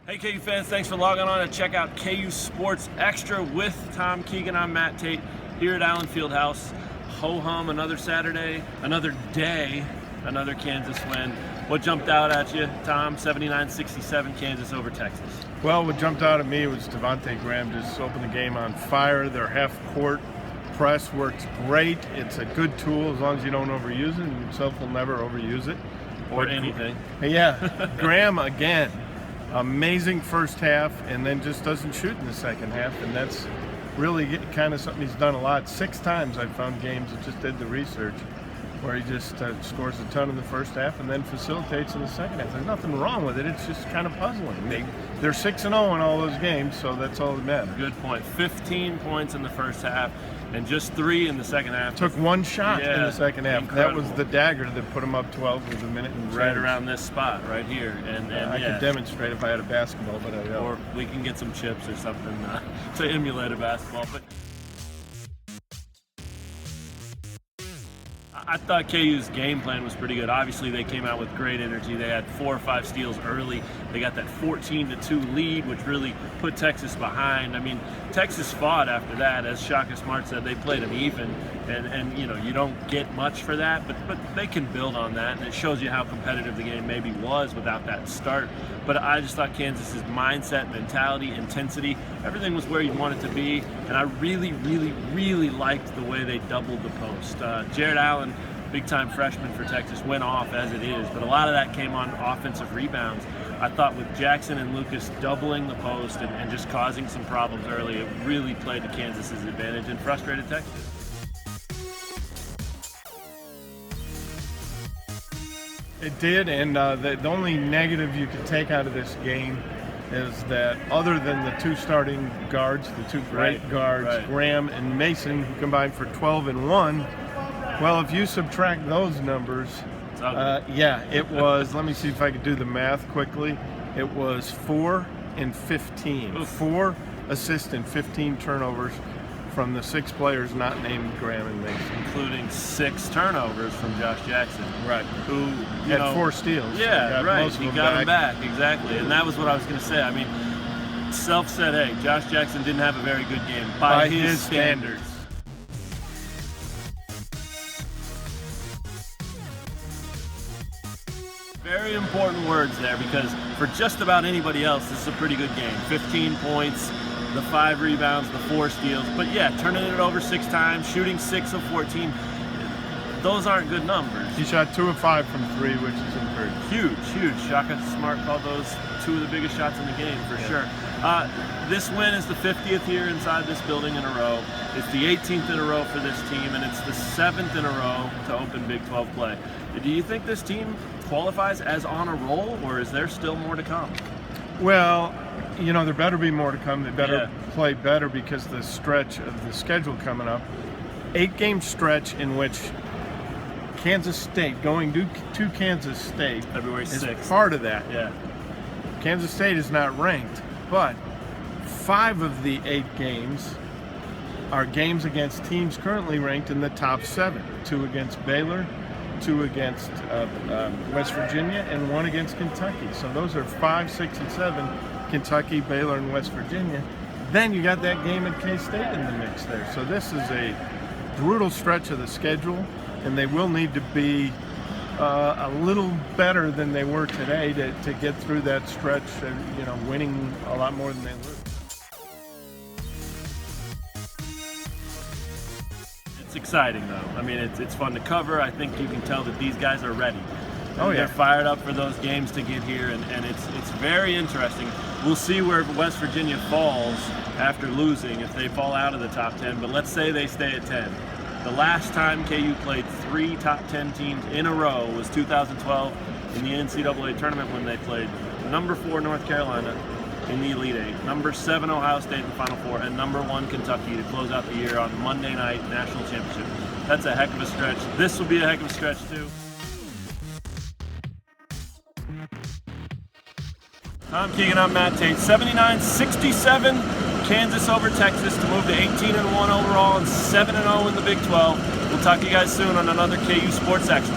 Hey KU fans, thanks for logging on to check out KU Sports Extra with Tom Keegan. I'm Matt Tate here at Allen Fieldhouse. Ho-hum, another Saturday, another day, another Kansas win. What jumped out at you, Tom? 79-67 Kansas over Texas. Well, what jumped out at me was Devontae Graham just opened the game on fire. Their half-court press works great. It's a good tool as long as you don't overuse it, and himself will never overuse it. Or anything. Yeah, Graham again. Amazing first half, and then just doesn't shoot in the second half, and that's really kind of something he's done a lot. 6 times I've found games, I just did the research, where he just scores a ton in the first half and then facilitates in the second half. There's nothing wrong with it, it's just kind of puzzling. They're 6-0 in all those games, so that's all that matters. Good point. 15 points in the first half and just 3 in the second half. Took one shot in the second half. Incredible. That was the dagger that put him up 12 with a minute and change. Right around this spot right here. And I could demonstrate if I had a basketball, but I don't. Or we can get some chips or something to emulate a basketball. But I thought KU's game plan was pretty good. Obviously, they came out with great energy. They had 4 or 5 steals early. They got that 14-2 lead, which really put Texas behind. I mean, Texas fought after that. As Shaka Smart said, they played them even. And you know, you don't get much for that, but they can build on that, and it shows you how competitive the game maybe was without that start. But I just thought Kansas's mindset, mentality, intensity, everything was where you want it to be, and I really, really, really liked the way they doubled the post. Jared Allen, big-time freshman for Texas, went off as it is, but a lot of that came on offensive rebounds. I thought with Jackson and Lucas doubling the post and just causing some problems early, it really played to Kansas's advantage and frustrated Texas. It did, and the only negative you could take out of this game is that other than the 2 starting guards, the 2 great guards, Graham and Mason, who combined for 12 and 1, well, if you subtract those numbers, yeah, it was, let me see if I could do the math quickly, it was 4 and 15. Oof. 4 assists and 15 turnovers from the 6 players not named Graham and Mason. Including 6 turnovers from Josh Jackson. Right. Who had 4 steals. Yeah, right. He got them back, exactly. And that was what I was going to say. I mean, Self said, hey, Josh Jackson didn't have a very good game by his standards. Very important words there, because for just about anybody else, this is a pretty good game. 15 points. The 5 rebounds, the 4 steals, but yeah, turning it over 6 times, shooting 6 of 14, those aren't good numbers. He shot 2 of 5 from 3, which is encouraging. Huge. Shaka Smart called those 2 of the biggest shots in the game, for sure. This win is the 50th here inside this building in a row. It's the 18th in a row for this team, and it's the 7th in a row to open Big 12 play. Do you think this team qualifies as on a roll, or is there still more to come? Well, you know, there better be more to come. They better play better, because the stretch of the schedule coming up, 8-game stretch in which Kansas State, going to Kansas State, February 6th. is part of that. Yeah. Kansas State is not ranked, but 5 of the 8 games are games against teams currently ranked in the top 7. 2 against Baylor, 2 against West Virginia, and 1 against Kentucky. So those are 5, 6, and 7. Kentucky, Baylor, and West Virginia. Then you got that game at K-State in the mix there. So this is a brutal stretch of the schedule, and they will need to be a little better than they were today to get through that stretch, you know, winning a lot more than they lose. It's exciting, though. I mean, it's fun to cover. I think you can tell that these guys are ready. Oh, yeah. They're fired up for those games to get here, and it's very interesting. We'll see where West Virginia falls after losing, if they fall out of the top 10, but let's say they stay at 10. The last time KU played 3 top 10 teams in a row was 2012 in the NCAA tournament, when they played number 4 North Carolina in the Elite 8, number 7 Ohio State in the Final 4, and number 1 Kentucky to close out the year on Monday night national championship. That's a heck of a stretch. This will be a heck of a stretch too. Tom Keegan, I'm Matt Tate. 79-67, Kansas over Texas to move to 18-1 overall and 7-0 in the Big 12. We'll talk to you guys soon on another KU Sports Extra.